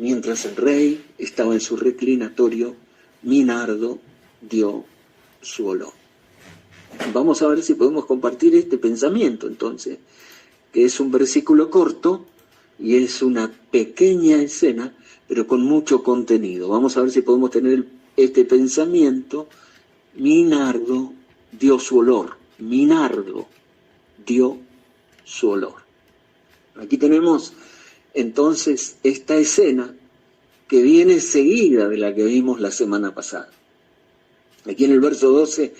Mientras el rey estaba en su reclinatorio, mi nardo dio su olor. Vamos a ver si podemos compartir este pensamiento entonces, que es un versículo corto y es una pequeña escena, pero con mucho contenido. Vamos a ver si podemos tener este pensamiento. Mi nardo dio su olor. Mi nardo dio su olor. Aquí tenemos entonces esta escena que viene seguida de la que vimos la semana pasada. Aquí en el verso 12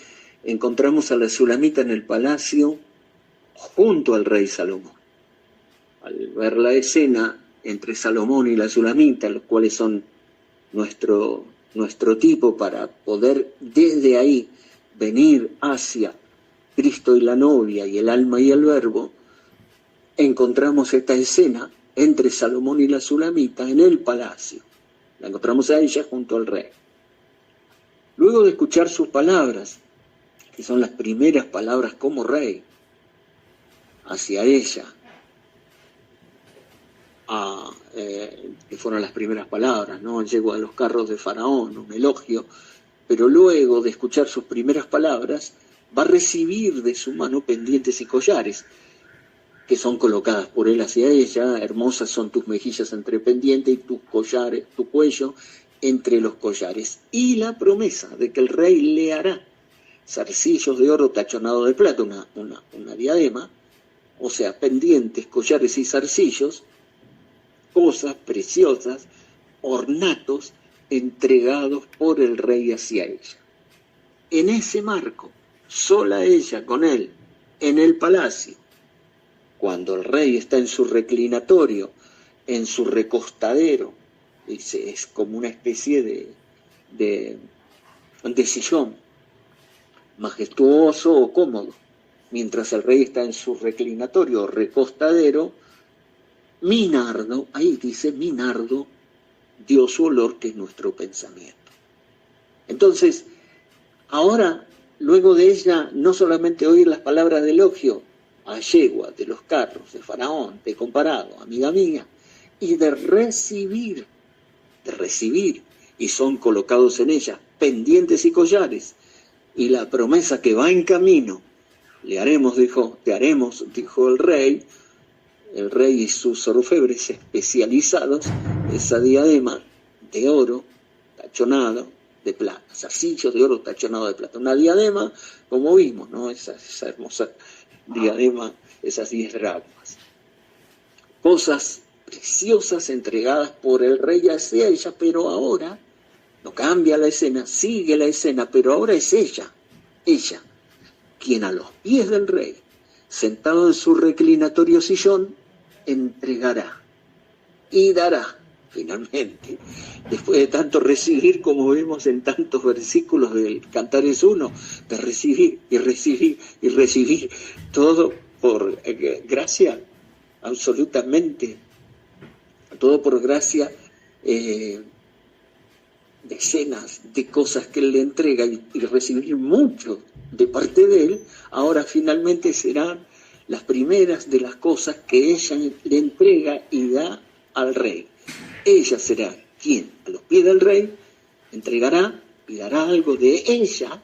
encontramos a la Sulamita en el palacio junto al rey Salomón. Al ver la escena entre Salomón y la Sulamita, los cuales son nuestro tipo para poder desde ahí venir hacia Cristo y la novia y el alma y el verbo, encontramos esta escena entre Salomón y la Sulamita en el palacio. La encontramos a ella junto al rey. Luego de escuchar sus palabras, que son las primeras palabras como rey, hacia ella, que fueron las primeras palabras, ¿no? Llegó a los carros de Faraón, un elogio, pero luego de escuchar sus primeras palabras, va a recibir de su mano pendientes y collares, que son colocadas por él hacia ella. Hermosas son tus mejillas entre pendientes y tus collares, tu cuello entre los collares. Y la promesa de que el rey le hará zarcillos de oro tachonado de plata, una diadema, o sea, pendientes, collares y zarcillos, cosas preciosas, ornatos entregados por el rey hacia ella. En ese marco, sola ella con él, en el palacio, cuando el rey está en su reclinatorio, en su recostadero, dice, es como una especie de sillón, majestuoso o cómodo, mientras el rey está en su reclinatorio o recostadero, mi nardo, ahí dice, mi nardo dio su olor, que es nuestro pensamiento. Entonces, ahora, luego de ella, no solamente oír las palabras de elogio a yegua de los carros de Faraón, te he comparado, amiga mía, y de recibir, y son colocados en ella pendientes y collares, y la promesa que va en camino, te haremos, dijo el rey y sus orfebres especializados, esa diadema de oro tachonado de plata, zarcillos de oro tachonado de plata, una diadema, como vimos, ¿no? Esa hermosa diadema, esas 10 dracmas. Cosas preciosas entregadas por el rey hacia ella, pero ahora no cambia la escena, sigue la escena, pero ahora es ella, quien a los pies del rey, sentado en su reclinatorio sillón, entregará y dará, finalmente, después de tanto recibir, como vemos en tantos versículos del Cantares 1, de recibir y recibir y recibir, todo por gracia, absolutamente, todo por gracia, decenas de cosas que él le entrega y recibir mucho de parte de él, ahora finalmente serán las primeras de las cosas que ella le entrega y da al rey. Ella será quien, a los pies del rey, entregará y dará algo de ella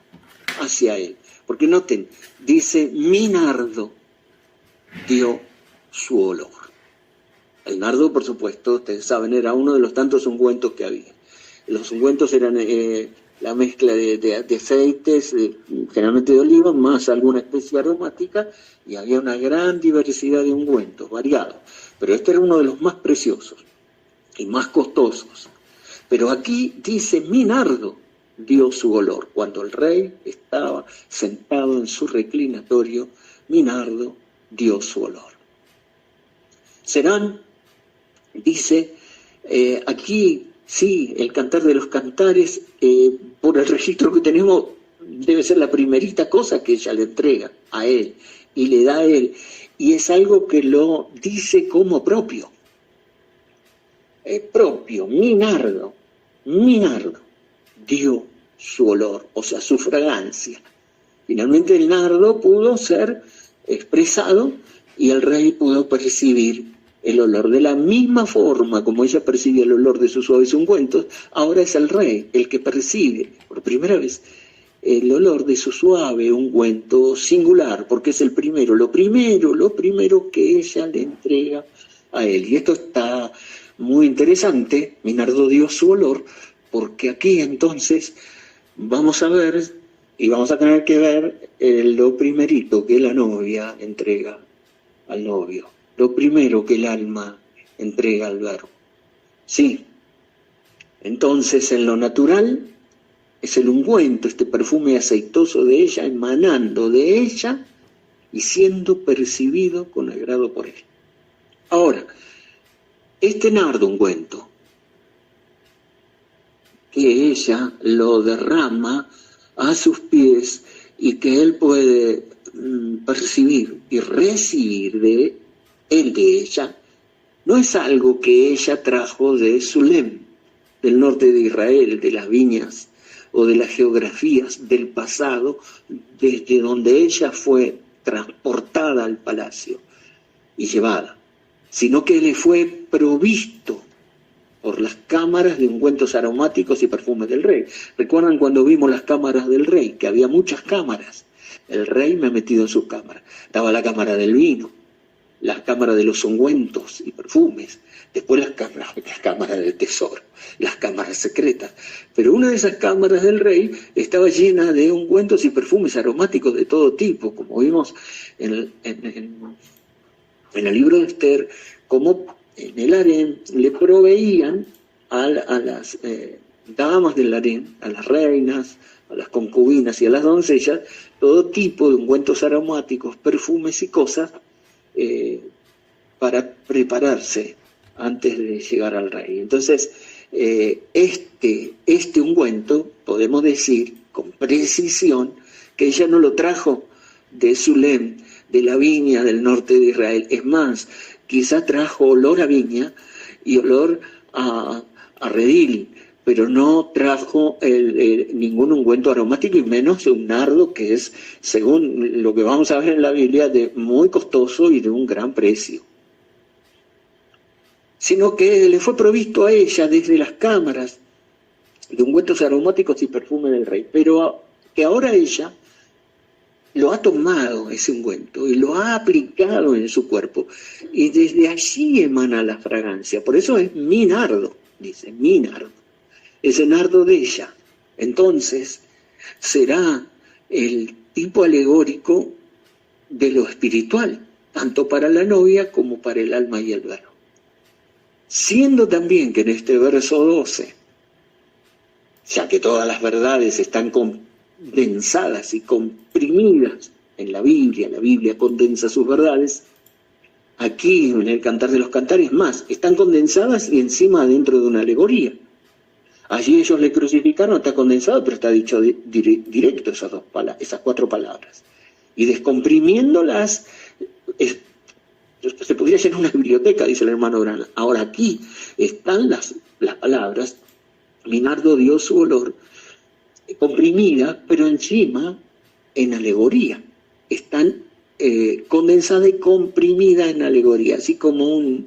hacia él. Porque noten, dice, mi nardo dio su olor. El nardo, por supuesto, ustedes saben, era uno de los tantos ungüentos que había. Los ungüentos eran la mezcla de aceites, generalmente de oliva, más alguna especie aromática, y había una gran diversidad de ungüentos, variados. Pero este era uno de los más preciosos y más costosos. Pero aquí dice, mi nardo dio su olor. Cuando el rey estaba sentado en su reclinatorio, mi nardo dio su olor. Serán, dice, aquí, sí, el Cantar de los Cantares, por el registro que tenemos, debe ser la primerita cosa que ella le entrega a él y le da a él. Y es algo que lo dice como propio. Es propio, mi nardo dio su olor, o sea, su fragancia. Finalmente el nardo pudo ser expresado y el rey pudo percibir el olor. De la misma forma como ella percibe el olor de sus suaves ungüentos, ahora es el rey el que percibe por primera vez el olor de su suave ungüento singular, porque es el primero, lo primero que ella le entrega a él. Y esto está muy interesante. Mi nardo dio su olor, porque aquí entonces vamos a ver, y vamos a tener que ver lo primerito que la novia entrega al novio, lo primero que el alma entrega al verbo. Sí, entonces en lo natural es el ungüento, este perfume aceitoso de ella, emanando de ella y siendo percibido con agrado por él. Ahora, este nardo ungüento, que ella lo derrama a sus pies y que él puede percibir y recibir de él, de ella, no es algo que ella trajo de Sulem, del norte de Israel, de las viñas o de las geografías del pasado, desde donde ella fue transportada al palacio y llevada, sino que le fue provisto por las cámaras de ungüentos aromáticos y perfumes del rey. ¿Recuerdan cuando vimos las cámaras del rey? Que había muchas cámaras. El rey me ha metido en su cámara. Estaba la cámara del vino, las cámaras de los ungüentos y perfumes, después las cámaras del tesoro, las cámaras secretas. Pero una de esas cámaras del rey estaba llena de ungüentos y perfumes aromáticos de todo tipo, como vimos en el libro de Esther, como en el harén le proveían a las damas del harén, a las reinas, a las concubinas y a las doncellas, todo tipo de ungüentos aromáticos, perfumes y cosas para prepararse antes de llegar al rey. Entonces, este ungüento, podemos decir con precisión, que ella no lo trajo de Sulem, de la viña del norte de Israel. Es más, quizá trajo olor a viña y olor a redil, pero no trajo ningún ungüento aromático y menos un nardo que es, según lo que vamos a ver en la Biblia, de muy costoso y de un gran precio. Sino que le fue provisto a ella desde las cámaras de ungüentos aromáticos y perfume del rey, pero que ahora ella lo ha tomado ese ungüento y lo ha aplicado en su cuerpo y desde allí emana la fragancia. Por eso es mi nardo, dice, mi nardo. Ese nardo de ella, entonces, será el tipo alegórico de lo espiritual, tanto para la novia como para el alma y el verbo. Siendo también que en este verso 12, ya que todas las verdades están condensadas y comprimidas en la Biblia condensa sus verdades, aquí en el Cantar de los Cantares más, están condensadas y encima dentro de una alegoría. Allí ellos le crucificaron, está condensado, pero está dicho directo esas 4 palabras. Y descomprimiéndolas, se podría llenar una biblioteca, dice el hermano Grana. Ahora aquí están las palabras, mi nardo dio su olor, comprimida, pero encima en alegoría. Están condensada y comprimida en alegoría, así como un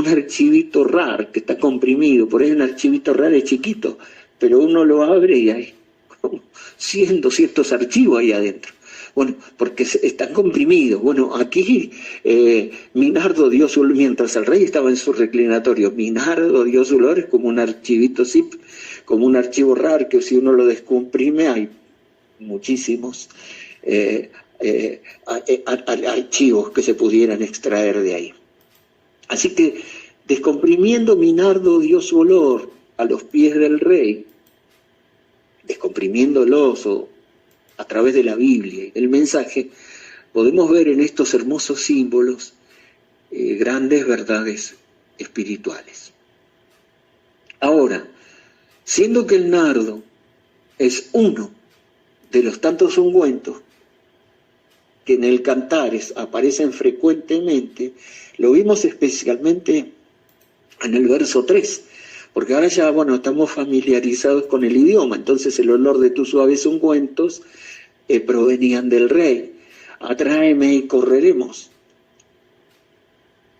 archivito RAR que está comprimido. Por ahí un archivito RAR es chiquito, pero uno lo abre y hay como 100, 200 archivos ahí adentro. Bueno, porque están comprimidos. Bueno, aquí mi nardo dio su olor, mientras el rey estaba en su reclinatorio, mi nardo dio su olor, es como un archivito zip, como un archivo RAR que si uno lo descomprime hay muchísimos archivos que se pudieran extraer de ahí. Así que, descomprimiendo, mi nardo dio su olor a los pies del rey, descomprimiéndolos a través de la Biblia y del mensaje, podemos ver en estos hermosos símbolos grandes verdades espirituales. Ahora, siendo que el nardo es uno de los tantos ungüentos que en el Cantares aparecen frecuentemente, lo vimos especialmente en el verso 3, porque ahora ya, estamos familiarizados con el idioma, entonces el olor de tus suaves ungüentos provenían del rey. Atráeme y correremos.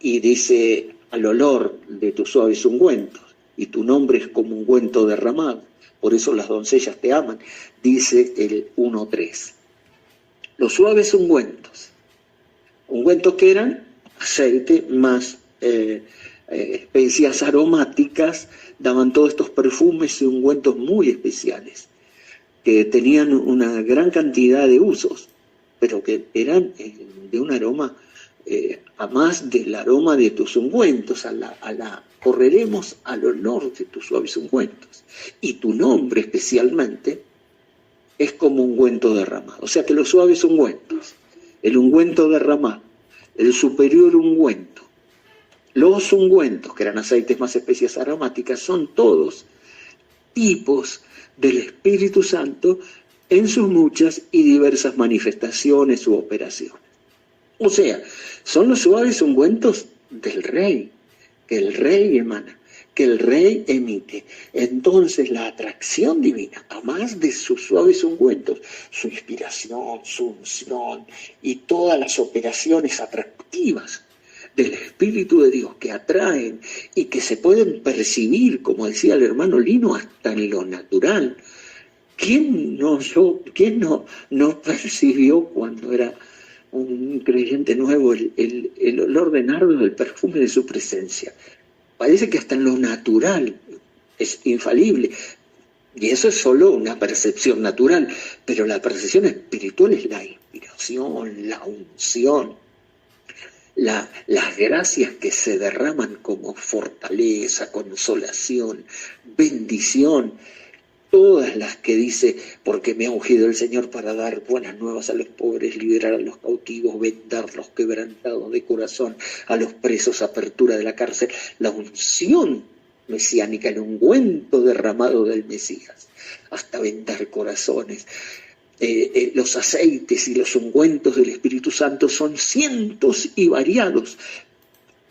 y dice, al olor de tus suaves ungüentos, y tu nombre es como ungüento derramado, por eso las doncellas te aman, dice el 1.3. Los suaves ungüentos que eran aceite más especias aromáticas, daban todos estos perfumes y ungüentos muy especiales, que tenían una gran cantidad de usos, pero que eran de un aroma, a más del aroma de tus ungüentos, correremos al olor de tus suaves ungüentos. Y tu nombre especialmente es como ungüento derramado. O sea que los suaves ungüentos, el ungüento derramado, el superior ungüento, los ungüentos, que eran aceites más especias aromáticas, son todos tipos del Espíritu Santo en sus muchas y diversas manifestaciones u operaciones. O sea, son los suaves ungüentos del Rey, que el Rey emana, que el Rey emite. Entonces la atracción divina, a más de sus suaves ungüentos, su inspiración, su unción y todas las operaciones atractivas del Espíritu de Dios que atraen y que se pueden percibir, como decía el hermano Lino, hasta en lo natural. ¿Quién no percibió cuando era un creyente nuevo el olor de nardo, el perfume de su presencia? Parece que hasta en lo natural es infalible. Y eso es solo una percepción natural, pero la percepción espiritual es la inspiración, la unción, las gracias que se derraman como fortaleza, consolación, bendición, todas las que dice, porque me ha ungido el Señor para dar buenas nuevas a los pobres, liberar a los cautivos, vendar los quebrantados de corazón, a los presos, apertura de la cárcel, la unción mesiánica, el ungüento derramado del Mesías, hasta vendar corazones. Los aceites y los ungüentos del Espíritu Santo son cientos y variados.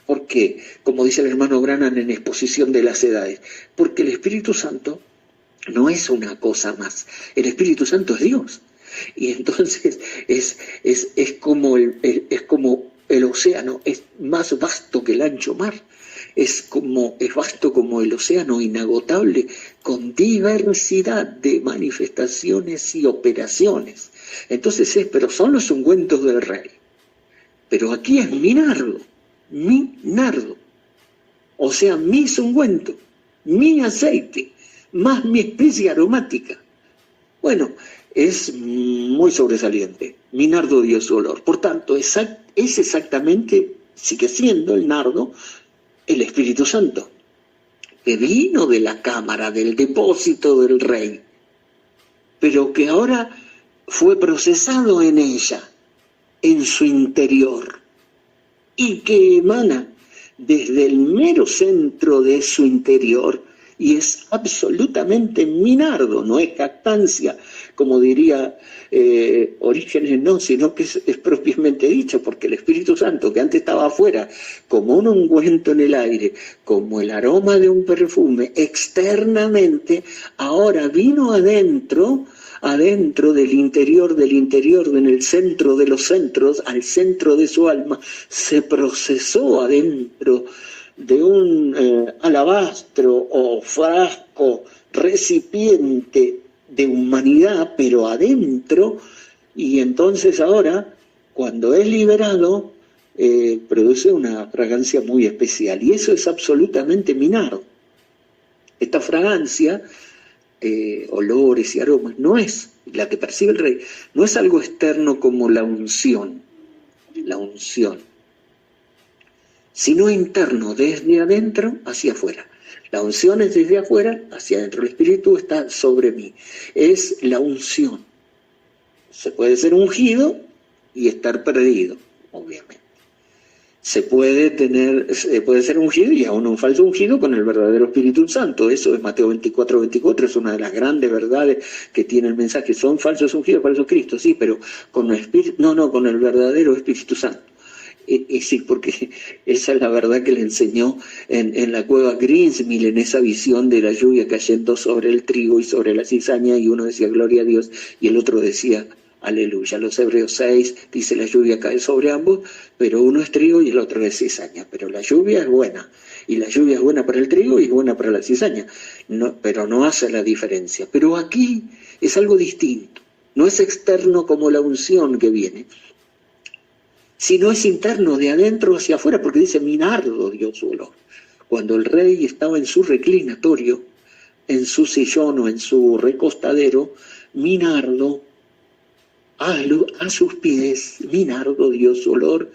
¿Por qué? Como dice el hermano Branham en Exposición de las Edades, porque el Espíritu Santo no es una cosa más. El Espíritu Santo es Dios. Y entonces es como el océano, es más vasto que el ancho mar. Es vasto como el océano, inagotable, con diversidad de manifestaciones y operaciones. Entonces pero son los ungüentos del Rey. Pero aquí es mi nardo. O sea, mis ungüentos, mi aceite, más mi especia aromática. Bueno, es muy sobresaliente. Mi nardo dio su olor. Por tanto, es exactamente, sigue siendo el nardo, el Espíritu Santo, que vino de la cámara, del depósito del Rey, pero que ahora fue procesado en ella, en su interior, y que emana desde el mero centro de su interior, y es absolutamente mi nardo, no es jactancia, como diría Orígenes, no, sino que es propiamente dicho, porque el Espíritu Santo, que antes estaba afuera, como un ungüento en el aire, como el aroma de un perfume, externamente, ahora vino adentro del interior, en el centro de los centros, al centro de su alma, se procesó adentro de un alabastro o frasco, recipiente de humanidad, pero adentro, y entonces ahora, cuando es liberado, produce una fragancia muy especial, y eso es absolutamente mi nardo. Esta fragancia, olores y aromas, no es la que percibe el Rey, no es algo externo como la unción, sino interno, desde adentro hacia afuera. La unción es desde afuera hacia adentro. El Espíritu está sobre mí. Es la unción. Se puede ser ungido y estar perdido, obviamente. Se puede ser ungido y aún un falso ungido con el verdadero Espíritu Santo. Eso es Mateo 24, es una de las grandes verdades que tiene el mensaje. Son falsos ungidos, falsos Cristos, sí, pero con el verdadero Espíritu Santo. Sí, porque esa es la verdad que le enseñó en la cueva Greensmill, en esa visión de la lluvia cayendo sobre el trigo y sobre la cizaña, y uno decía gloria a Dios y el otro decía Aleluya. Los Hebreos 6 dice la lluvia cae sobre ambos, pero uno es trigo y el otro es cizaña. Pero la lluvia es buena. Y la lluvia es buena para el trigo y es buena para la cizaña. No, pero no hace la diferencia. Pero aquí es algo distinto. No es externo como la unción que viene, sino es interno, de adentro hacia afuera, porque dice: mi nardo dio su olor. Cuando el rey estaba en su reclinatorio, en su sillón o en su recostadero, mi nardo, a sus pies, mi nardo dio su olor,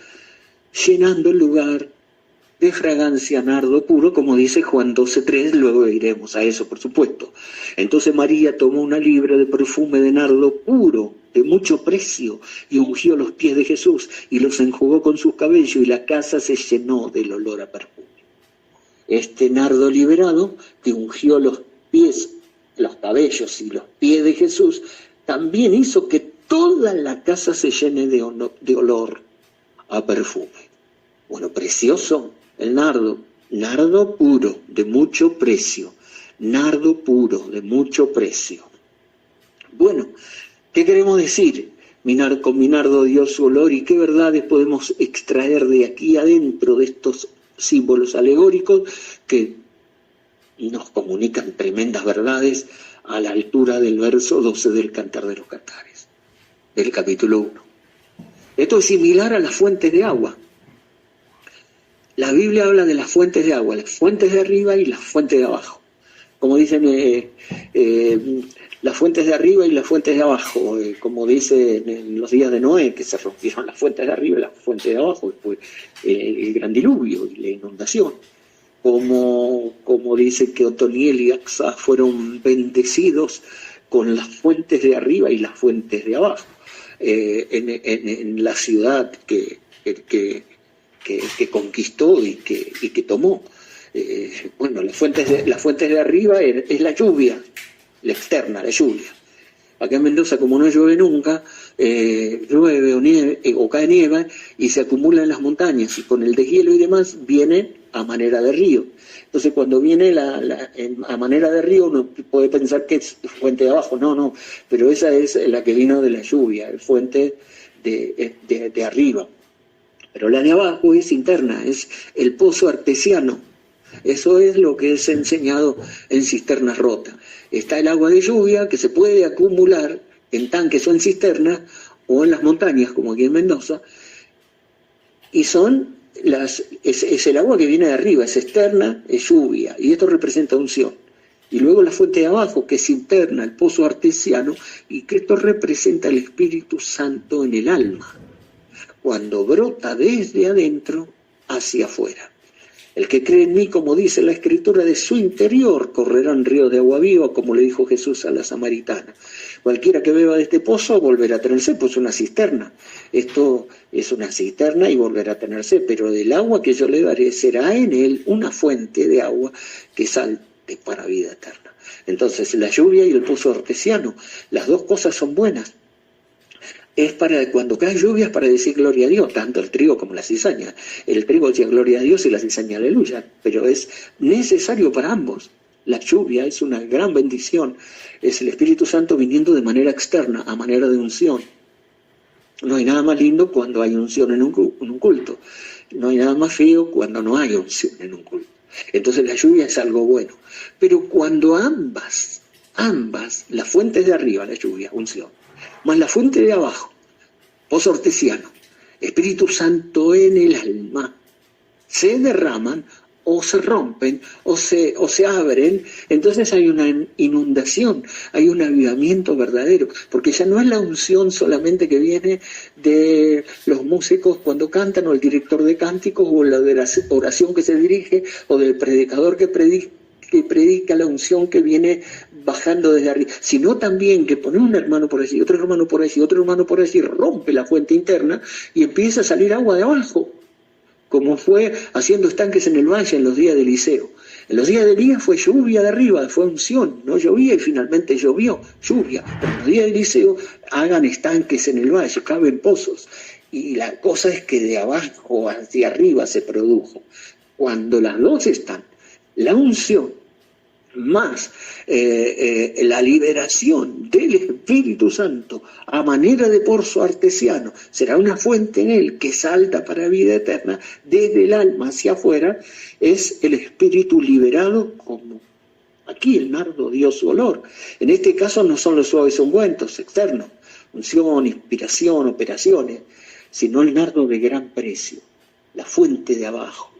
llenando el lugar de fragancia nardo puro, como dice Juan 12:3, luego iremos a eso, por supuesto. Entonces María tomó una libra de perfume de nardo puro, de mucho precio, y ungió los pies de Jesús, y los enjugó con sus cabellos, y la casa se llenó del olor a perfume. Este nardo liberado, que ungió los pies, los cabellos y los pies de Jesús, también hizo que toda la casa se llene de olor a perfume. Bueno, precioso el nardo, nardo puro, de mucho precio, nardo puro, de mucho precio. Bueno, ¿qué queremos decir? Con mi nardo dio su olor, y qué verdades podemos extraer de aquí adentro de estos símbolos alegóricos que nos comunican tremendas verdades a la altura del verso 12 del Cantar de los Cantares, del capítulo 1. Esto es similar a las fuentes de agua. La Biblia habla de las fuentes de agua, las fuentes de arriba y las fuentes de abajo. Como dicen, las fuentes de arriba y las fuentes de abajo, como dice en los días de Noé, que se rompieron las fuentes de arriba y las fuentes de abajo, después el gran diluvio y la inundación. Como dice que Otoniel y Axa fueron bendecidos con las fuentes de arriba y las fuentes de abajo, en la ciudad que conquistó y que tomó. Bueno, las fuentes de arriba es la lluvia, la externa, la lluvia. Acá en Mendoza, como no llueve nunca, llueve o cae nieve y se acumula en las montañas, y con el deshielo y demás viene a manera de río. Entonces, cuando viene a manera de río, uno puede pensar que es fuente de abajo. No, pero esa es la que vino de la lluvia, el fuente de arriba. Pero la de abajo es interna, es el pozo artesiano. Eso es lo que es enseñado en cisternas rotas. Está el agua de lluvia que se puede acumular en tanques o en cisternas o en las montañas, como aquí en Mendoza, y es el agua que viene de arriba, es externa, es lluvia, y esto representa unción. Y luego la fuente de abajo, que es interna, el pozo artesiano, y que esto representa el Espíritu Santo en el alma, cuando brota desde adentro hacia afuera. El que cree en mí, como dice la Escritura, de su interior correrán ríos de agua viva, como le dijo Jesús a la samaritana. Cualquiera que beba de este pozo volverá a tener sed, pues es una cisterna. Esto es una cisterna y volverá a tener sed, pero del agua que yo le daré será en él una fuente de agua que salte para vida eterna. Entonces, la lluvia y el pozo artesiano, las dos cosas son buenas. Es para cuando cae lluvia, es para decir gloria a Dios, tanto el trigo como la cizaña. El trigo dice gloria a Dios y la cizaña aleluya, pero es necesario para ambos. La lluvia es una gran bendición, es el Espíritu Santo viniendo de manera externa, a manera de unción. No hay nada más lindo cuando hay unción en un culto. No hay nada más feo cuando no hay unción en un culto. Entonces la lluvia es algo bueno. Pero cuando ambas, las fuentes de arriba, la lluvia, unción, más la fuente de abajo, pozo artesiano, Espíritu Santo en el alma, se derraman o se rompen o se abren, entonces hay una inundación, hay un avivamiento verdadero, porque ya no es la unción solamente que viene de los músicos cuando cantan, o el director de cánticos, o la de la oración que se dirige, o del predicador que predica, la unción que viene bajando desde arriba, sino también que pone un hermano por allí, otro hermano por allí, otro hermano por allí, rompe la fuente interna y empieza a salir agua de abajo, como fue haciendo estanques en el valle en los días de Eliseo. En los días de Elías fue lluvia de arriba, fue unción, no llovía y finalmente llovió, lluvia. Pero en los días de Eliseo hagan estanques en el valle, caben pozos. Y la cosa es que de abajo hacia arriba se produjo. Cuando las dos están, la unción más la liberación del Espíritu Santo a manera de pozo artesiano, será una fuente en él que salta para vida eterna desde el alma hacia afuera, es el espíritu liberado como aquí el nardo dio su olor. En este caso no son los suaves ungüentos externos, unción, inspiración, operaciones, sino el nardo de gran precio, la fuente de abajo,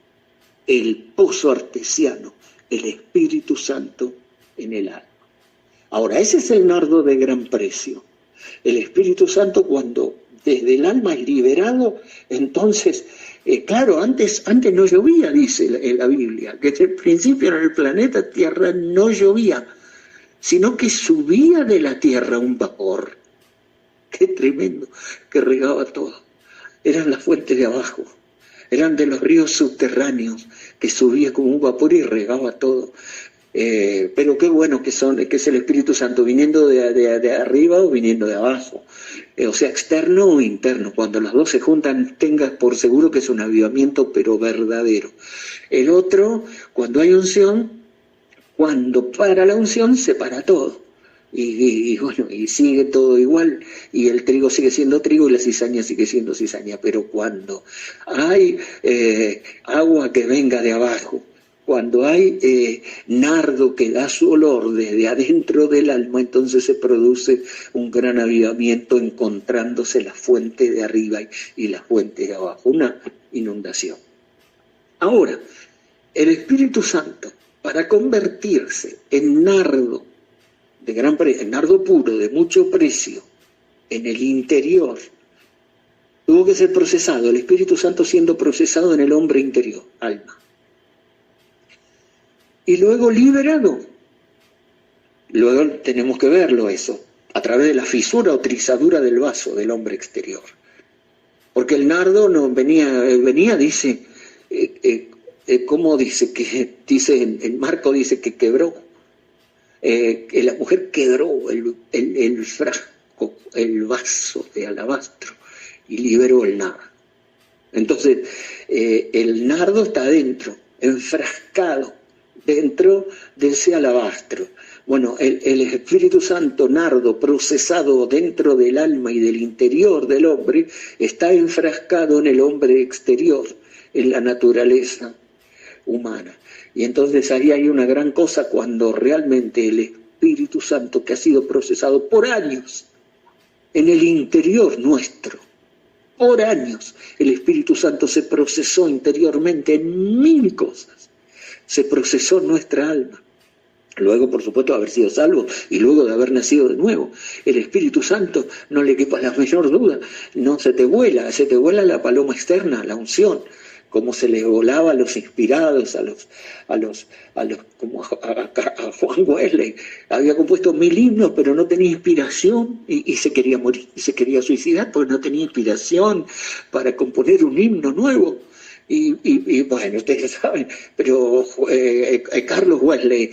el pozo artesiano, el Espíritu Santo en el alma. Ahora, ese es el nardo de gran precio. El Espíritu Santo, cuando desde el alma es liberado, entonces, claro, antes no llovía, dice la Biblia, que desde el principio en el planeta Tierra no llovía, sino que subía de la tierra un vapor. Qué tremendo, que regaba todo. Eran las fuentes de abajo. Eran de los ríos subterráneos, que subía como un vapor y regaba todo. Pero qué bueno que es el Espíritu Santo, viniendo de arriba o viniendo de abajo. O sea, externo o interno. Cuando los dos se juntan, tengas por seguro que es un avivamiento, pero verdadero. El otro, cuando hay unción, cuando para la unción, se para todo. Y bueno, y sigue todo igual, y el trigo sigue siendo trigo y la cizaña sigue siendo cizaña, pero cuando hay agua que venga de abajo, cuando hay nardo que da su olor desde adentro del alma, entonces se produce un gran avivamiento encontrándose la fuente de arriba y la fuente de abajo, una inundación. Ahora, el Espíritu Santo, para convertirse en nardo, de gran precio, nardo puro, de mucho precio, en el interior, tuvo que ser procesado, el Espíritu Santo siendo procesado en el hombre interior, alma. Y luego liberado. Luego tenemos que verlo eso, a través de la fisura o trizadura del vaso del hombre exterior. Porque el nardo no venía dice, ¿cómo dice? Dice en Marco dice que quebró. Que la mujer quebró el frasco, el vaso de alabastro y liberó el nardo. Entonces, el nardo está adentro, enfrascado, dentro de ese alabastro. Bueno, el Espíritu Santo, nardo, procesado dentro del alma y del interior del hombre, está enfrascado en el hombre exterior, en la naturaleza humana. Y entonces ahí hay una gran cosa cuando realmente el Espíritu Santo, que ha sido procesado por años en el interior nuestro, por años, el Espíritu Santo se procesó interiormente en 1000 cosas, se procesó en nuestra alma. Luego, por supuesto, de haber sido salvo y luego de haber nacido de nuevo. El Espíritu Santo, no le quepa la menor duda, no se te vuela la paloma externa, la unción, como se les volaba a los inspirados, como a Juan Wesley. Había compuesto 1000 himnos, pero no tenía inspiración y se quería morir, y se quería suicidar porque no tenía inspiración para componer un himno nuevo. Y bueno, ustedes saben, pero Carlos Wesley,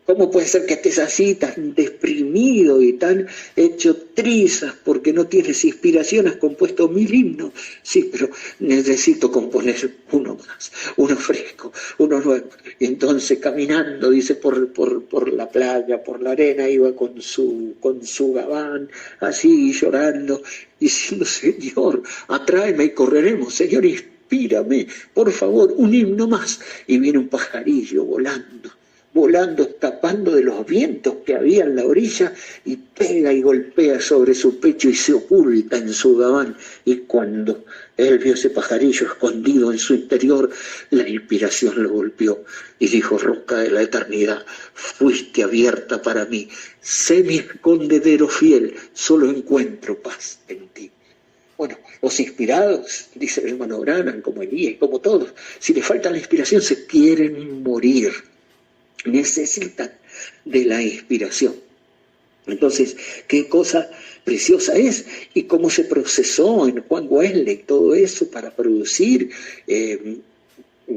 ¿cómo puede ser que estés así, tan deprimido y tan hecho trizas porque no tienes inspiración? Has compuesto 1000 himnos. Sí, pero necesito componer uno más, uno fresco, uno nuevo. Y entonces caminando, dice, por la playa, por la arena, iba con su gabán, así llorando, diciendo: Señor, atráeme y correremos. Señor, inspírame, por favor, un himno más. Y viene un pajarillo volando, escapando de los vientos que había en la orilla, y pega y golpea sobre su pecho y se oculta en su gabán. Y cuando él vio ese pajarillo escondido en su interior, la inspiración lo golpeó y dijo: roca de la eternidad, fuiste abierta para mí, sé mi escondedero fiel, solo encuentro paz en ti. Bueno, los inspirados, dice el hermano Branham, como Elías, como todos, si les falta la inspiración se quieren morir. Necesitan de la inspiración. Entonces, qué cosa preciosa es, y cómo se procesó en Juan Wesley todo eso para producir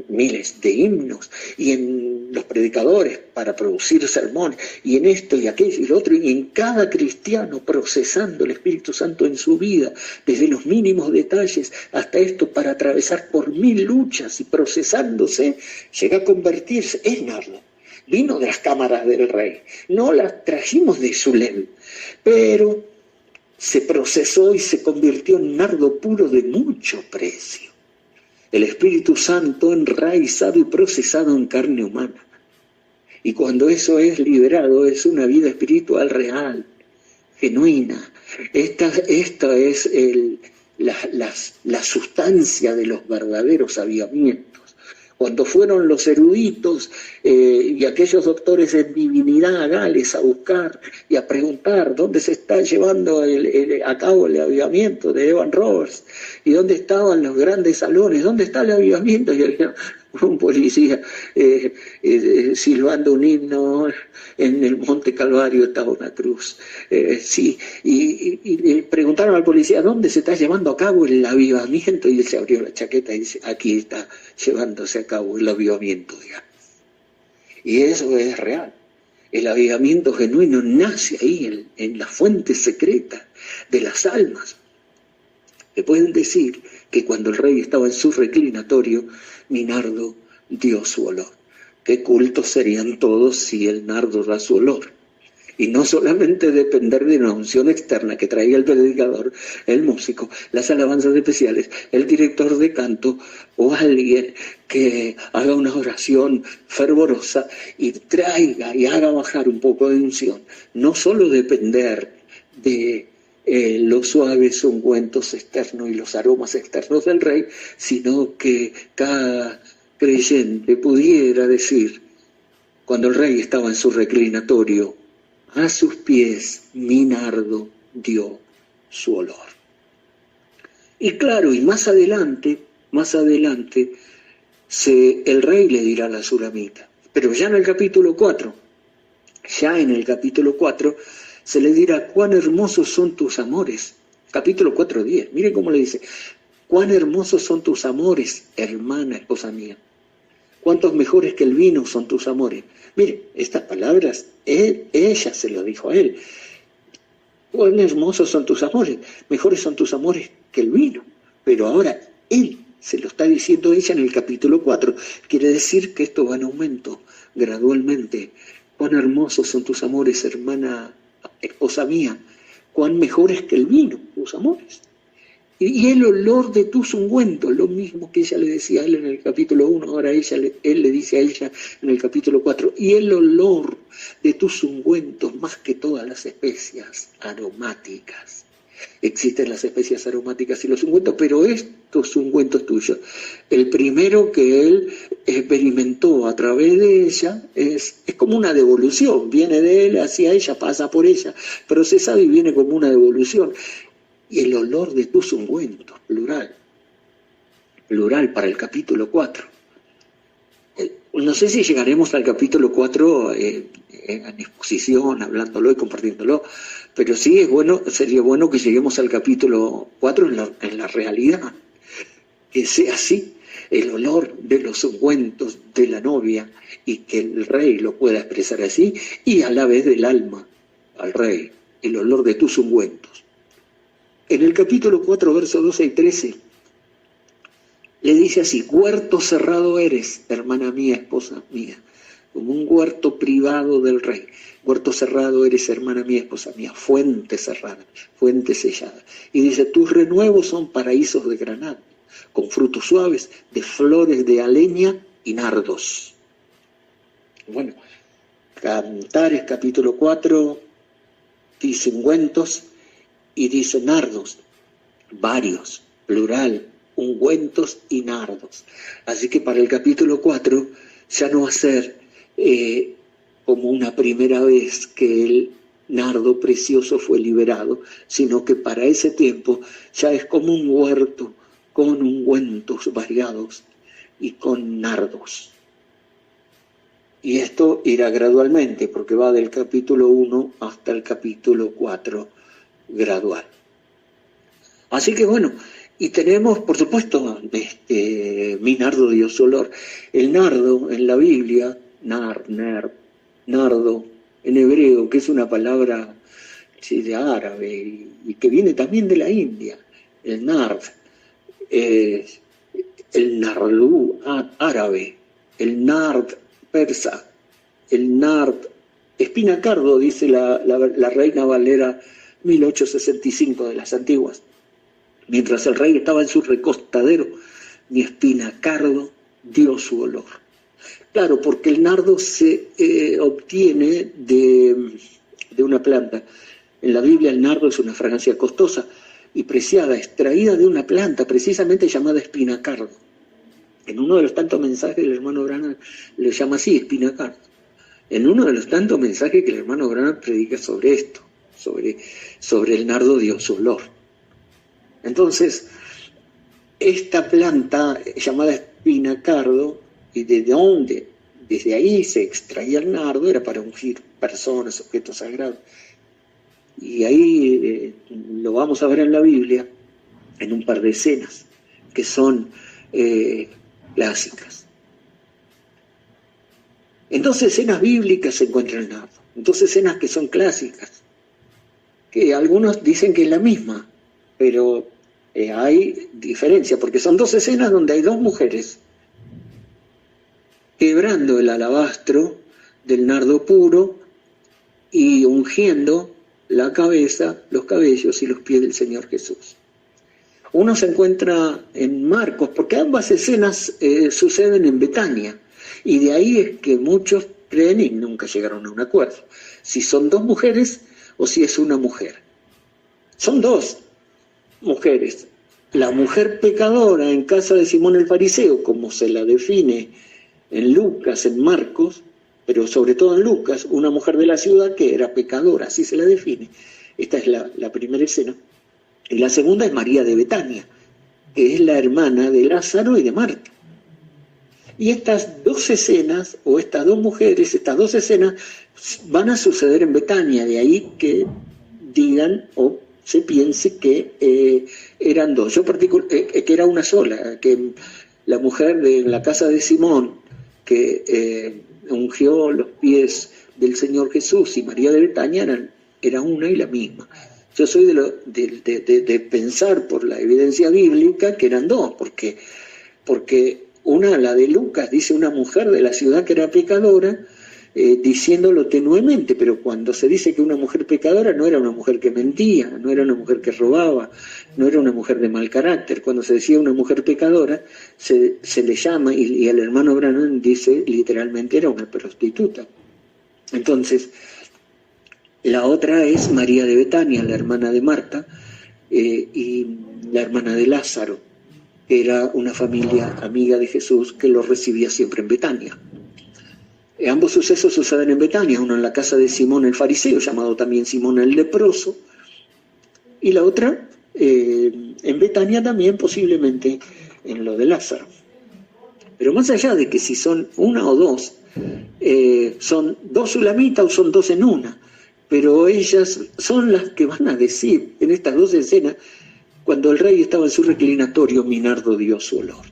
miles de himnos, y en los predicadores para producir sermones, y en esto y aquello y lo otro, y en cada cristiano procesando el Espíritu Santo en su vida, desde los mínimos detalles hasta esto, para atravesar por 1000 luchas y procesándose, llega a convertirse en nardo. vino de las cámaras del rey, no la trajimos de Sulem, pero se procesó y se convirtió en nardo puro de mucho precio. El Espíritu Santo enraizado y procesado en carne humana. Y cuando eso es liberado, es una vida espiritual real, genuina. Esta es la sustancia de los verdaderos avivamientos. Cuando fueron los eruditos y aquellos doctores en divinidad a Gales a buscar y a preguntar dónde se está llevando a cabo el avivamiento de Evan Roberts y dónde estaban los grandes salones, dónde está el avivamiento, y había un policía silbando un himno, en el Monte Calvario estaba una cruz. Sí, y le preguntaron al policía, ¿dónde se está llevando a cabo el avivamiento? Y él se abrió la chaqueta y dice, aquí está llevándose a cabo el avivamiento, digamos. Y eso es real. El avivamiento genuino nace ahí, en la fuente secreta de las almas. Me pueden decir que cuando el rey estaba en su reclinatorio, mi nardo dio su olor. Qué cultos serían todos si el nardo da su olor. Y no solamente depender de una unción externa que traiga el predicador, el músico, las alabanzas especiales, el director de canto o alguien que haga una oración fervorosa y traiga y haga bajar un poco de unción. No solo depender de los suaves ungüentos externos y los aromas externos del rey, sino que cada creyente pudiera decir, cuando el rey estaba en su reclinatorio, a sus pies mi nardo dio su olor. Y claro, y más adelante, el rey le dirá a la sulamita, pero ya en el capítulo 4, se le dirá, cuán hermosos son tus amores. Capítulo 4:10, miren cómo le dice, cuán hermosos son tus amores, hermana, esposa mía. Cuántos mejores que el vino son tus amores. Miren, estas palabras, ella se lo dijo a él. Cuán hermosos son tus amores, mejores son tus amores que el vino. Pero ahora él se lo está diciendo ella en el capítulo 4. Quiere decir que esto va en aumento gradualmente. Cuán hermosos son tus amores, hermana, esposa mía, cuán mejores que el vino, tus amores. Y el olor de tus ungüentos, lo mismo que ella le decía a él en el capítulo 1, ahora él le dice a ella en el capítulo 4, y el olor de tus ungüentos más que todas las especias aromáticas. Existen las especias aromáticas y los ungüentos, pero estos ungüentos tuyos, el primero que él experimentó a través de ella es como una devolución, viene de él hacia ella, pasa por ella, procesado y viene como una devolución. Y el olor de tus ungüentos, plural para el capítulo 4. No sé si llegaremos al capítulo 4 en exposición, hablándolo y compartiéndolo, pero sí sería bueno que lleguemos al capítulo 4 en la realidad, que sea así, el olor de los ungüentos de la novia, y que el rey lo pueda expresar así, y a la vez del alma al rey, el olor de tus ungüentos. En el capítulo 4, versos 12 y 13, le dice así, huerto cerrado eres, hermana mía, esposa mía, como un huerto privado del rey. Huerto cerrado eres, hermana mía, esposa mía, fuente cerrada, fuente sellada. Y dice, tus renuevos son paraísos de granado, con frutos suaves, de flores de aleña y nardos. Bueno, Cantares, capítulo 4, dice ungüentos, y dice nardos, varios, plural, ungüentos y nardos. Así que para el capítulo 4 ya no va a ser como una primera vez que el nardo precioso fue liberado, sino que para ese tiempo ya es como un huerto con ungüentos variados y con nardos. Y esto irá gradualmente, porque va del capítulo 1 hasta el capítulo 4 gradual. Así que bueno, y tenemos, por supuesto, mi nardo dio su olor. El nardo en la Biblia, nardo, en hebreo, que es una palabra de árabe y que viene también de la India, el nard, el nardú árabe, el nard persa, el nard, espinacardo, dice la Reina Valera 1865 de las antiguas. Mientras el rey estaba en su recostadero, mi espinacardo dio su olor. Claro, porque el nardo se obtiene de una planta. En la Biblia el nardo es una fragancia costosa y preciada, extraída de una planta precisamente llamada espinacardo. En uno de los tantos mensajes el hermano Branham le llama así, espinacardo. En uno de los tantos mensajes que el hermano Branham predica sobre esto, sobre el nardo dio su olor. Entonces, esta planta llamada espinacardo, y de dónde, desde ahí se extraía el nardo, era para ungir personas, objetos sagrados. Y ahí lo vamos a ver en la Biblia, en un par de escenas, que son clásicas. En dos escenas bíblicas se encuentra el nardo, en dos escenas que son clásicas, que algunos dicen que es la misma, pero hay diferencia, porque son dos escenas donde hay dos mujeres quebrando el alabastro del nardo puro y ungiendo la cabeza, los cabellos y los pies del Señor Jesús. Uno se encuentra en Marcos, porque ambas escenas suceden en Betania, y de ahí es que muchos creen y nunca llegaron a un acuerdo, si son dos mujeres o si es una mujer. Son dos mujeres. La mujer pecadora en casa de Simón el Fariseo, como se la define en Lucas, en Marcos, pero sobre todo en Lucas, una mujer de la ciudad que era pecadora, así se la define. Esta es la primera escena. Y la segunda es María de Betania, que es la hermana de Lázaro y de Marta. Y estas dos escenas, o estas dos mujeres, estas dos escenas, van a suceder en Betania, de ahí que digan o se piense que eran dos. Que era una sola, que la mujer de la casa de Simón, que ungió los pies del Señor Jesús, y María de Betania era una y la misma. Yo soy de pensar por la evidencia bíblica que eran dos, porque una, la de Lucas, dice una mujer de la ciudad que era pecadora, diciéndolo tenuemente, pero cuando se dice que una mujer pecadora no era una mujer que mentía, no era una mujer que robaba, no era una mujer de mal carácter. Cuando se decía una mujer pecadora, se le llama, y el hermano Branham dice literalmente era una prostituta. Entonces, la otra es María de Betania, la hermana de Marta, y la hermana de Lázaro, que era una familia amiga de Jesús que lo recibía siempre en Betania. Ambos sucesos suceden en Betania, uno en la casa de Simón el Fariseo, llamado también Simón el Leproso, y la otra en Betania también, posiblemente en lo de Lázaro. Pero más allá de que si son una o dos, son dos sulamitas o son dos en una, pero ellas son las que van a decir en estas dos escenas, cuando el rey estaba en su reclinatorio, mi nardo dio su olor.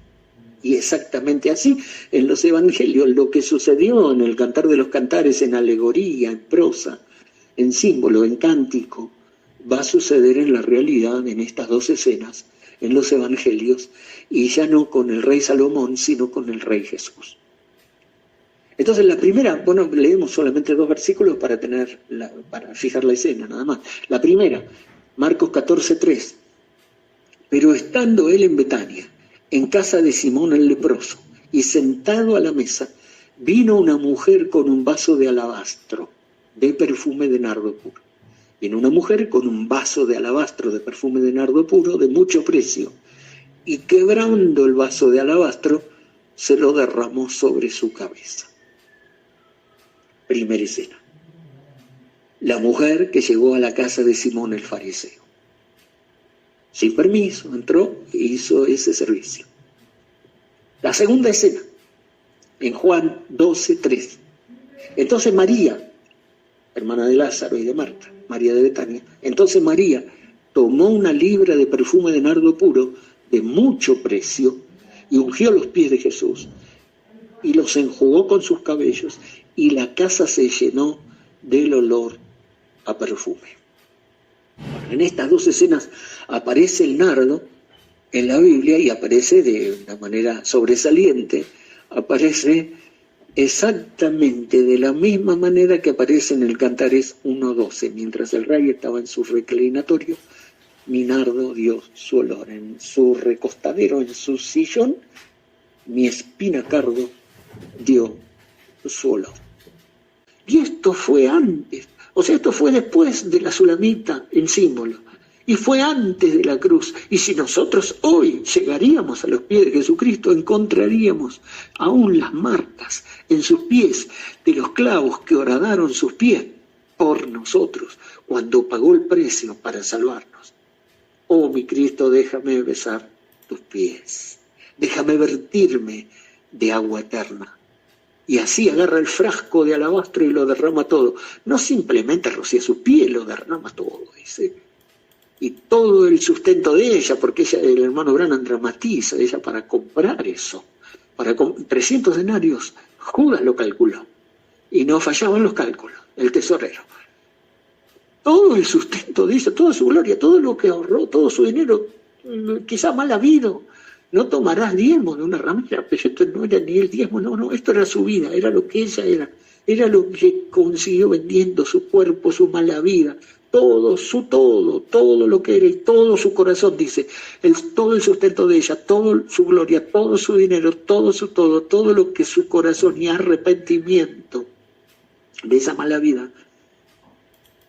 Y exactamente así, en los evangelios, lo que sucedió en el Cantar de los Cantares, en alegoría, en prosa, en símbolo, en cántico, va a suceder en la realidad, en estas dos escenas, en los evangelios, y ya no con el rey Salomón, sino con el rey Jesús. Entonces la primera, bueno, leemos solamente dos versículos para fijar la escena, nada más. La primera, Marcos 14:3. Pero estando él en Betania, en casa de Simón el leproso, y sentado a la mesa, vino una mujer con un vaso de alabastro, de perfume de nardo puro. Vino una mujer con un vaso de alabastro de perfume de nardo puro, de mucho precio, y quebrando el vaso de alabastro, se lo derramó sobre su cabeza. Primera escena. La mujer que llegó a la casa de Simón el Fariseo. Sin permiso, entró e hizo ese servicio. La segunda escena, en Juan 12:3. Entonces María, hermana de Lázaro y de Marta, María de Betania, entonces María tomó una libra de perfume de nardo puro de mucho precio y ungió los pies de Jesús y los enjugó con sus cabellos, y la casa se llenó del olor a perfume. En estas dos escenas aparece el nardo en la Biblia, y aparece de una manera sobresaliente, aparece exactamente de la misma manera que aparece en el Cantares 1:12. Mientras el rey estaba en su reclinatorio, mi nardo dio su olor. En su recostadero, en su sillón, mi espinacardo dio su olor. Y esto fue antes, o sea, esto fue después de la Sulamita, el símbolo, y fue antes de la cruz. Y si nosotros hoy llegaríamos a los pies de Jesucristo, encontraríamos aún las marcas en sus pies de los clavos que horadaron sus pies por nosotros, cuando pagó el precio para salvarnos. Oh, mi Cristo, déjame besar tus pies, déjame vertirme de agua eterna. Y así agarra el frasco de alabastro y lo derrama todo. No simplemente rocía sus pies, lo derrama todo, dice. Y todo el sustento de ella, porque ella, el hermano Branham dramatiza, ella para comprar eso, 300 denarios, Judas lo calculó. Y no fallaban los cálculos, el tesorero. Todo el sustento de ella, toda su gloria, todo lo que ahorró, todo su dinero, quizá mal habido. No tomarás diezmo de una ramera, pero esto no era ni el diezmo, no, esto era su vida, era lo que ella era lo que consiguió vendiendo su cuerpo, su mala vida, todo lo que era y todo su corazón, dice, todo el sustento de ella, toda su gloria, todo su dinero, todo lo que su corazón y arrepentimiento de esa mala vida,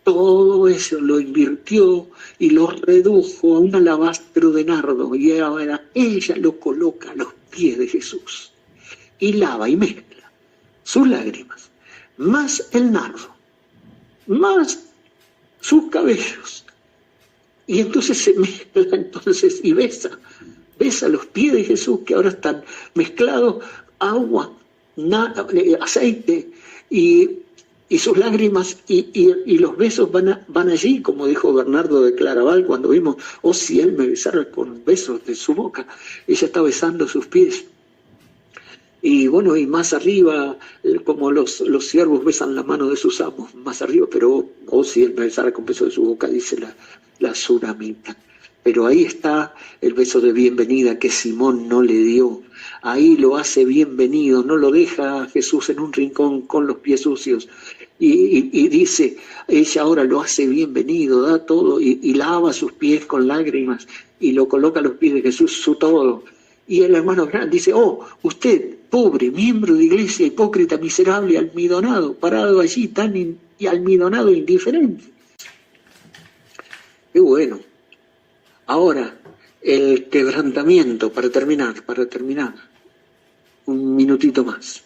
todo eso lo invirtió y lo redujo a un alabastro de nardo, y ahora ella lo coloca a los pies de Jesús y lava y mezcla sus lágrimas, más el nardo, más sus cabellos, y entonces se mezcla y besa los pies de Jesús, que ahora están mezclados agua, aceite y sus lágrimas y los besos van allí, como dijo Bernardo de Claraval cuando vimos, oh, si él me besara con besos de su boca. Ella está besando sus pies. Y bueno, y más arriba, como los siervos besan la mano de sus amos, más arriba, pero oh, si él me besara con besos de su boca, dice la Sulamita. Pero ahí está el beso de bienvenida que Simón no le dio. Ahí lo hace bienvenido, no lo deja a Jesús en un rincón con los pies sucios. Y dice, ella ahora lo hace bienvenido, da todo y lava sus pies con lágrimas y lo coloca a los pies de Jesús, su todo. Y el hermano Grant dice, oh, usted, pobre, miembro de iglesia, hipócrita, miserable, almidonado, parado allí tan almidonado, indiferente. Qué bueno. Ahora, el quebrantamiento, para terminar, un minutito más.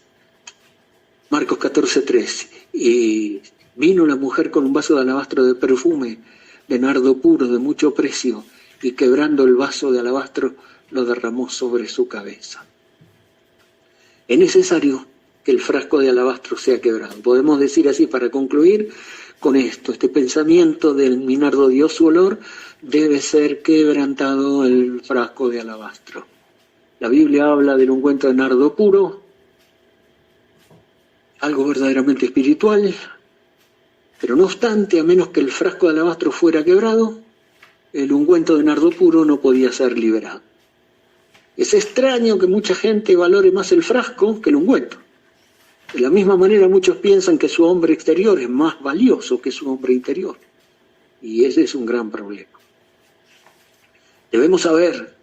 Marcos 14:3. Y vino la mujer con un vaso de alabastro de perfume, de nardo puro, de mucho precio, y quebrando el vaso de alabastro, lo derramó sobre su cabeza. Es necesario que el frasco de alabastro sea quebrado. Podemos decir así, para concluir con esto, este pensamiento del mi nardo dio su olor, debe ser quebrantado el frasco de alabastro. La Biblia habla del ungüento de nardo puro, algo verdaderamente espiritual, pero no obstante, a menos que el frasco de alabastro fuera quebrado, el ungüento de nardo puro no podía ser liberado. Es extraño que mucha gente valore más el frasco que el ungüento. De la misma manera, muchos piensan que su hombre exterior es más valioso que su hombre interior. Y ese es un gran problema. Debemos saber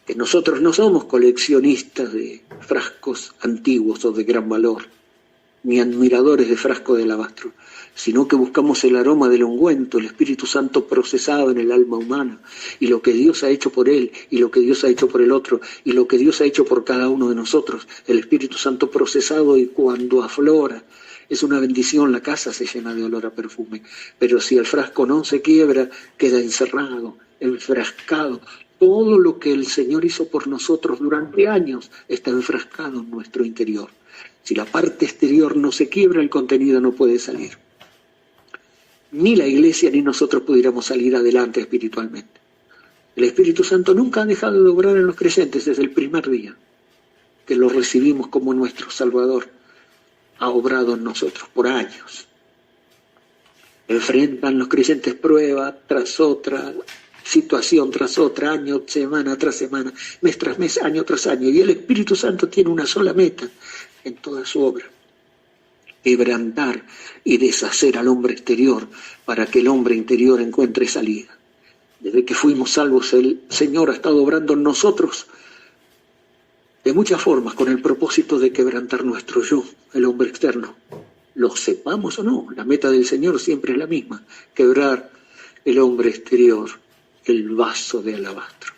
que nosotros no somos coleccionistas de frascos antiguos o de gran valor, ni admiradores de frasco de alabastro, sino que buscamos el aroma del ungüento, el Espíritu Santo procesado en el alma humana, y lo que Dios ha hecho por él, y lo que Dios ha hecho por el otro, y lo que Dios ha hecho por cada uno de nosotros, el Espíritu Santo procesado, y cuando aflora, es una bendición, la casa se llena de olor a perfume, pero si el frasco no se quiebra, queda encerrado, enfrascado. Todo lo que el Señor hizo por nosotros durante años está enfrascado en nuestro interior. Si la parte exterior no se quiebra, el contenido no puede salir. Ni la iglesia ni nosotros pudiéramos salir adelante espiritualmente. El Espíritu Santo nunca ha dejado de obrar en los creyentes desde el primer día que lo recibimos como nuestro Salvador. Ha obrado en nosotros por años. Enfrentan los creyentes prueba tras otra, situación tras otra, año, semana tras semana, mes tras mes, año tras año. Y el Espíritu Santo tiene una sola meta en toda su obra: quebrantar y deshacer al hombre exterior para que el hombre interior encuentre salida. Desde que fuimos salvos, el Señor ha estado obrando en nosotros de muchas formas con el propósito de quebrantar nuestro yo, el hombre externo. Lo sepamos o no, la meta del Señor siempre es la misma: quebrar el hombre exterior, el vaso de alabastro.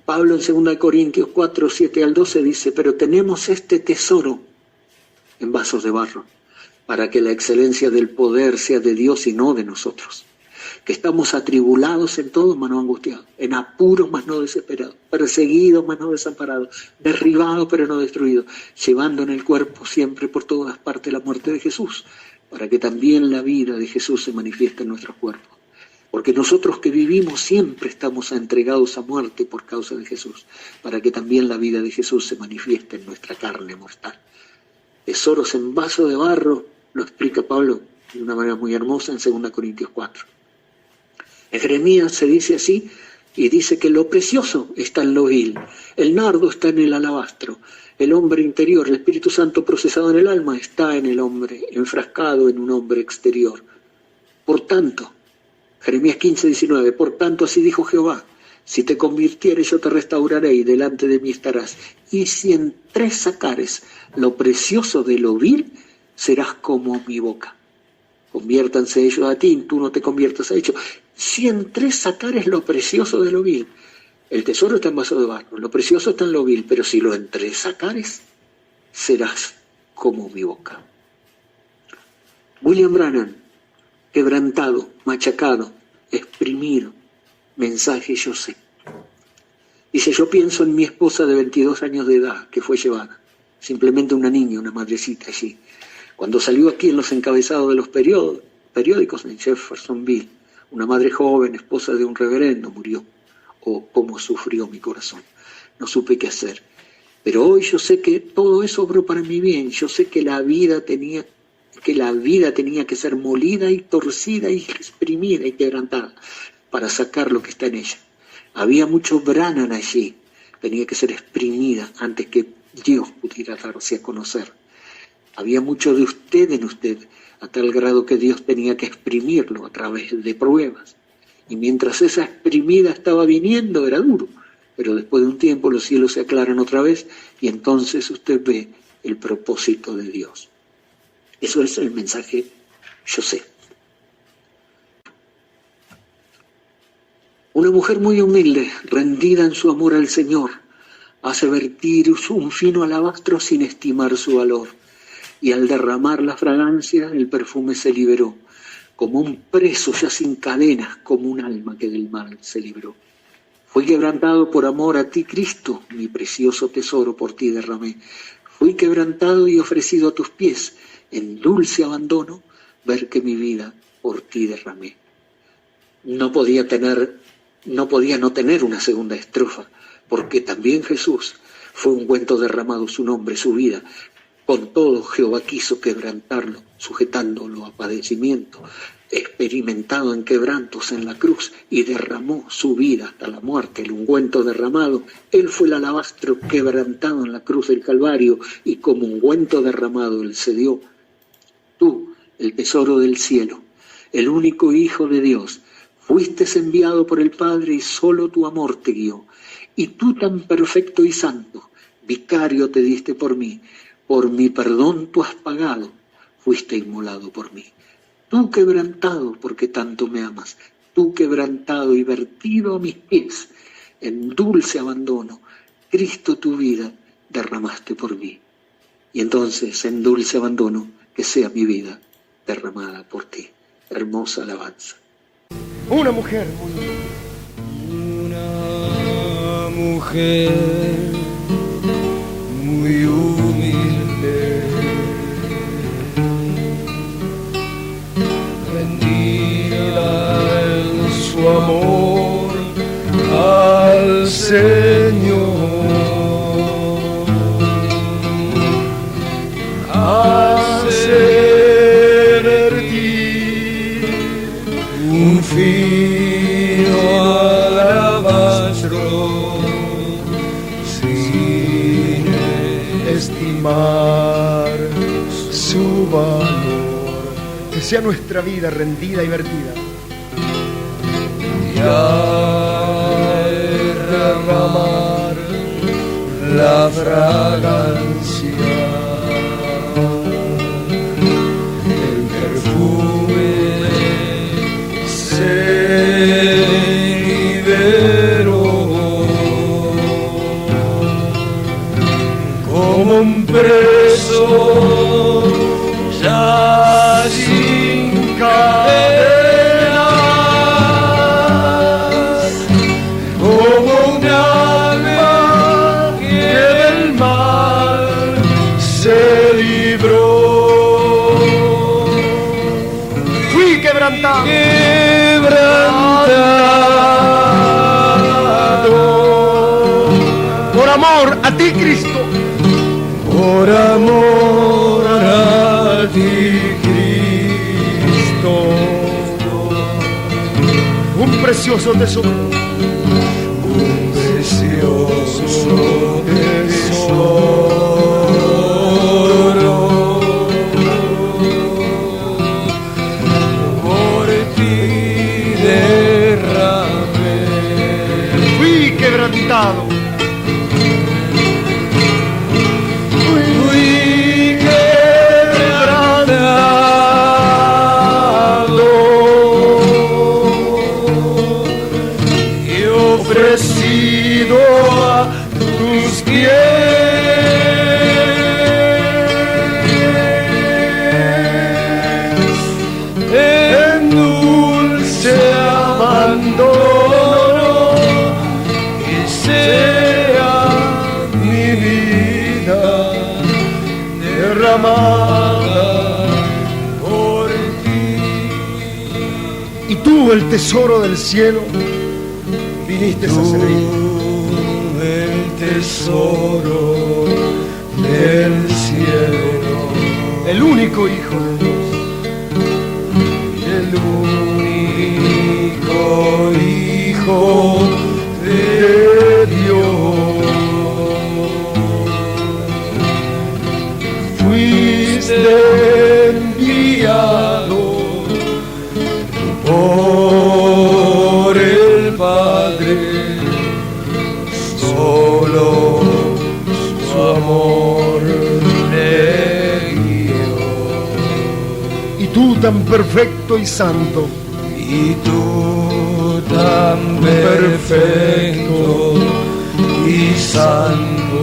Pablo en 2 Corintios 4, 7 al 12 dice: pero tenemos este tesoro en vasos de barro, para que la excelencia del poder sea de Dios y no de nosotros, que estamos atribulados en todo, mas no angustiados, en apuros, mas no desesperados, perseguidos, mas no desamparados, derribados, pero no destruidos, llevando en el cuerpo siempre por todas partes la muerte de Jesús, para que también la vida de Jesús se manifieste en nuestros cuerpos. Porque nosotros que vivimos siempre estamos entregados a muerte por causa de Jesús, para que también la vida de Jesús se manifieste en nuestra carne mortal. Tesoros en vaso de barro, lo explica Pablo de una manera muy hermosa en 2 Corintios 4. En Jeremías se dice así, y dice que lo precioso está en lo vil, el nardo está en el alabastro, el hombre interior, el Espíritu Santo procesado en el alma, está en el hombre, enfrascado en un hombre exterior. Por tanto, Jeremías 15, 19, por tanto así dijo Jehová: si te convirtieres yo te restauraré y delante de mí estarás. Y si en 3 sacares lo precioso de lo vil, serás como mi boca. Conviértanse ellos a ti, tú no te conviertas a ellos. Si en 3 sacares lo precioso de lo vil, el tesoro está en vaso de barro, lo precioso está en lo vil, pero si lo en 3 sacares, serás como mi boca. William Branham: quebrantado, machacado, exprimido, mensaje yo sé. Dice: yo pienso en mi esposa de 22 años de edad, que fue llevada, simplemente una niña, una madrecita allí. Cuando salió aquí en los encabezados de los periódicos en Jeffersonville, una madre joven, esposa de un reverendo, murió. Oh, cómo sufrió mi corazón. No supe qué hacer. Pero hoy yo sé que todo eso obró para mi bien. Yo sé que la vida tenía que ser molida y torcida y exprimida y quebrantada para sacar lo que está en ella. Había mucho Branham allí, tenía que ser exprimida antes que Dios pudiera darse a conocer. Había mucho de usted en usted, a tal grado que Dios tenía que exprimirlo a través de pruebas. Y mientras esa exprimida estaba viniendo era duro, pero después de un tiempo los cielos se aclaran otra vez y entonces usted ve el propósito de Dios. Eso es el mensaje yo sé. Una mujer muy humilde, rendida en su amor al Señor, hace vertir un fino alabastro sin estimar su valor, y al derramar la fragancia el perfume se liberó, como un preso ya sin cadenas, como un alma que del mal se libró. Fui quebrantado por amor a ti, Cristo, mi precioso tesoro por ti derramé. Fui quebrantado y ofrecido a tus pies, en dulce abandono, ver que mi vida por ti derramé. No podía no tener una segunda estrofa, porque también Jesús fue ungüento derramado su nombre, su vida. Con todo Jehová quiso quebrantarlo, sujetándolo a padecimiento, experimentado en quebrantos en la cruz, y derramó su vida hasta la muerte, el ungüento derramado. Él fue el alabastro quebrantado en la cruz del Calvario, y como ungüento derramado él se dio. Tú, el tesoro del cielo, el único Hijo de Dios, fuiste enviado por el Padre y solo tu amor te guió. Y tú tan perfecto y santo, vicario te diste por mí perdón tú has pagado, fuiste inmolado por mí. Tú quebrantado porque tanto me amas, tú quebrantado y vertido a mis pies, en dulce abandono, Cristo tu vida derramaste por mí. Y entonces en dulce abandono, que sea mi vida derramada por ti. Hermosa alabanza. Una mujer muy humilde, rendida en su amor al Señor, hace vertir un fino alabastro sin estimar valor, que sea nuestra vida rendida y vertida. y a derramar la fragancia, el perfume venidero, como un preso ya sin cadenas, como un alma que del mal se libró. Fui quebrantado, por amor a ti, Cristo. Por amor a ti, Cristo, Un precioso tesoro, un precioso tesoro, por ti derramé. fui quebrantado, Fui quebrantado y ofrecido a tus pies en dulce abandono, que sea mi vida derramada por ti. y tú, el tesoro del cielo, viniste a servir. El tesoro del cielo, El único Hijo de Dios, el único Hijo de Dios. Fuiste enviado por el Padre, solo su amor le guió. y tú tan perfecto y santo, Y tú tan perfecto y santo,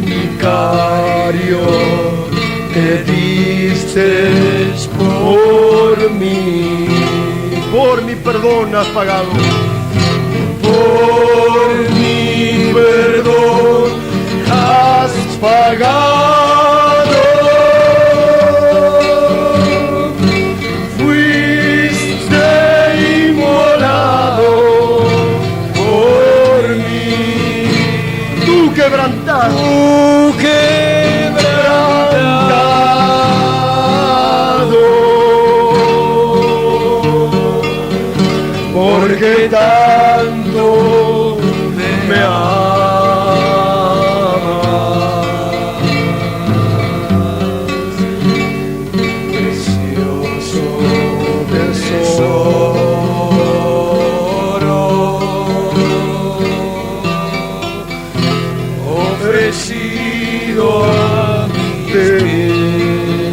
vicario, te diste por mí, por mi perdón has pagado. por mi perdón has pagado. Fuiste inmolado por mí, Tú quebrantado, tú quebrantado, porque tanto me amas. Precioso tesoro, ofrecido a mis pies.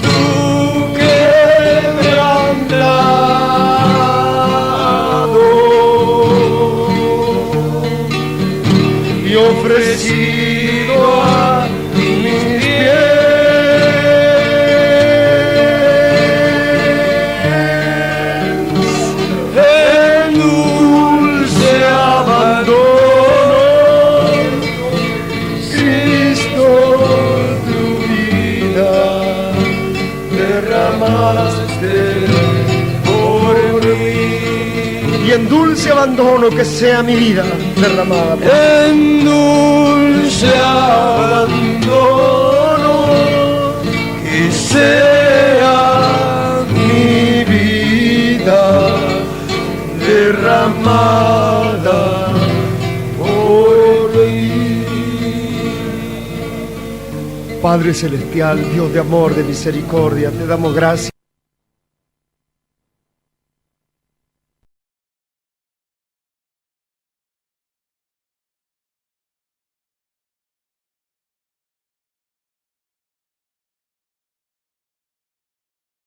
Tú quebrantado y ofrecido a mis pies en dulce abandono, Cristo, tu vida derramaste por mí. y en dulce abandono que sea mi vida derramada. En dulce abandono, que sea mi vida derramada por Padre celestial, Dios de amor, de misericordia, te damos gracias